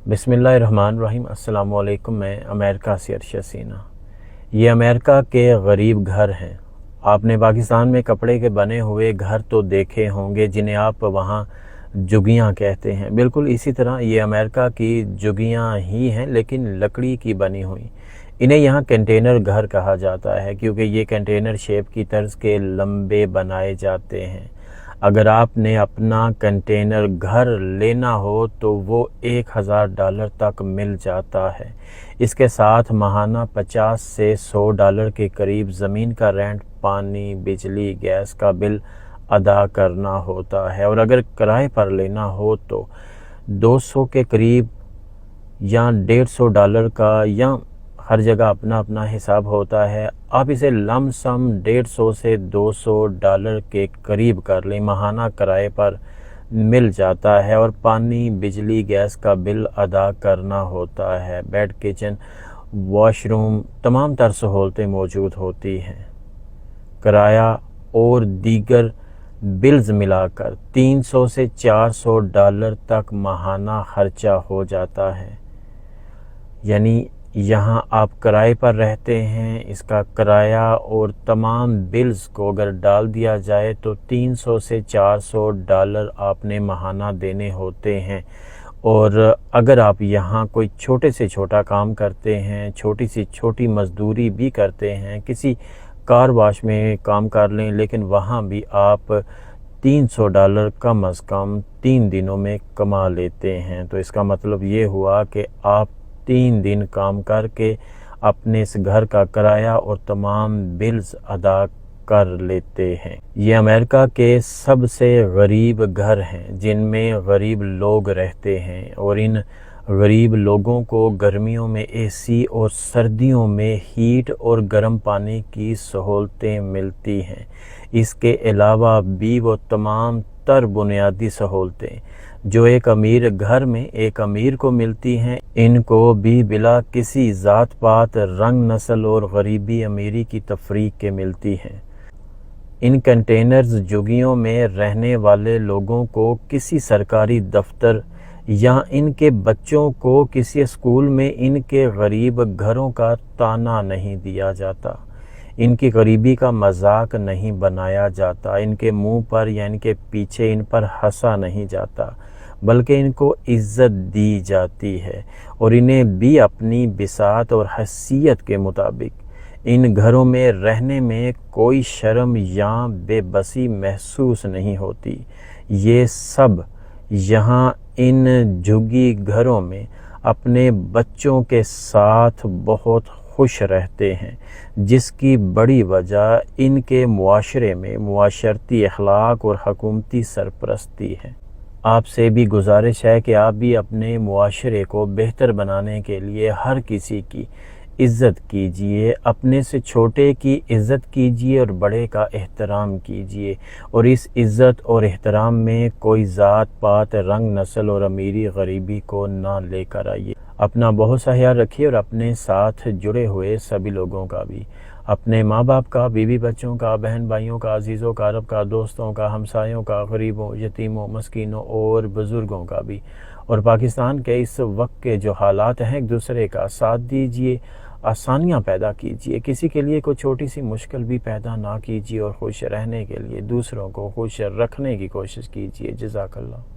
बिस्मिल्लाहिर्रहमानिर्रहीम। अस्सलाम वालेकुम। मैं अमेरिका से अरशद सीना। ये अमेरिका के गरीब घर हैं। आपने पाकिस्तान में कपड़े के बने हुए घर तो देखे होंगे जिन्हें आप वहाँ जुगियाँ कहते हैं। बिल्कुल इसी तरह ये अमेरिका की जुगियाँ ही हैं, लेकिन लकड़ी की बनी हुई। इन्हें यहाँ कंटेनर घर कहा जाता है क्योंकि ये कंटेनर शेप की तर्ज के लंबे बनाए जाते हैं। अगर आपने अपना कंटेनर घर लेना हो तो वो $1000 तक मिल जाता है। इसके साथ माहाना $50 से $100 के करीब ज़मीन का रेंट, पानी, बिजली, गैस का बिल अदा करना होता है। और अगर किराए पर लेना हो तो 200 के करीब या $150 का, या हर जगह अपना अपना हिसाब होता है। आप इसे लमसम 150 से $200 के करीब कर लें, माहाना किराए पर मिल जाता है। और पानी, बिजली, गैस का बिल अदा करना होता है। बेड, किचन, वॉशरूम, तमाम तर सहूलतें मौजूद होती हैं। किराया और दीगर बिल्स मिलाकर $300 से $400 तक माहाना खर्चा हो जाता है। यानी यहाँ आप किराए पर रहते हैं, इसका किराया और तमाम बिल्स को अगर डाल दिया जाए तो $300 से $400 आपने माहाना देने होते हैं। और अगर आप यहाँ कोई छोटे से छोटा काम करते हैं, छोटी सी छोटी मजदूरी भी करते हैं, किसी कार वॉश में काम कर लें, लेकिन वहाँ भी आप $300 कम अज़ कम 3 दिनों में कमा लेते हैं। तो इसका मतलब ये हुआ कि आप 3 दिन काम करके अपने इस घर का किराया और तमाम बिल्स अदा कर लेते हैं। ये अमेरिका के सबसे गरीब घर हैं जिनमें गरीब लोग रहते हैं, और इन गरीब लोगों को गर्मियों में एसी और सर्दियों में हीट और गर्म पानी की सहूलतें मिलती हैं। इसके अलावा भी वो तमाम तर बुनियादी सहूलतें जो एक अमीर घर में एक अमीर को मिलती हैं, इनको भी बिला किसी ज़ात पात, रंग, नस्ल और गरीबी अमीरी की तफरीक के मिलती हैं। इन कंटेनर्स जुगियों में रहने वाले लोगों को किसी सरकारी दफ्तर या इनके बच्चों को किसी स्कूल में इनके गरीब घरों का ताना नहीं दिया जाता। इनकी गरीबी का मजाक नहीं बनाया जाता। इनके मुंह पर या इनके पीछे इन पर हंसा नहीं जाता, बल्कि इनको इज़्ज़त दी जाती है। और इन्हें भी अपनी बिसात और हैसियत के मुताबिक इन घरों में रहने में कोई शर्म या बेबसी महसूस नहीं होती। ये सब यहाँ इन झुग्गी घरों में अपने बच्चों के साथ बहुत खुश रहते हैं, जिसकी बड़ी वजह इनके मुआशरे में मुआशरती अखलाक और हुकूमती सरपरस्ती है। आपसे भी गुजारिश है कि आप भी अपने मुआशरे को बेहतर बनाने के लिए हर किसी की इज़्ज़त कीजिए, अपने से छोटे की इज़्ज़त कीजिए और बड़े का एहतराम कीजिए। और इस इज़्ज़त और एहतराम में कोई ज़ात पात, रंग, नस्ल और अमीरी गरीबी को ना लेकर आइए। अपना बहुत सा ख्याल रखिए और अपने साथ जुड़े हुए सभी लोगों का भी, अपने माँ बाप का, बीवी बच्चों का, बहन भाइयों का, अजीज़ों का, अरब का, दोस्तों का, हमसायों का, गरीबों, यतीमों, मस्कीनों और बुज़ुर्गों का भी। और पाकिस्तान के इस वक्त के जो हालात हैं, एक दूसरे का साथ दीजिए, आसानियाँ पैदा कीजिए, किसी के लिए कोई छोटी सी मुश्किल भी पैदा ना कीजिए, और खुश रहने के लिए दूसरों को खुश रखने की कोशिश कीजिए। जज़ाकल्लाह।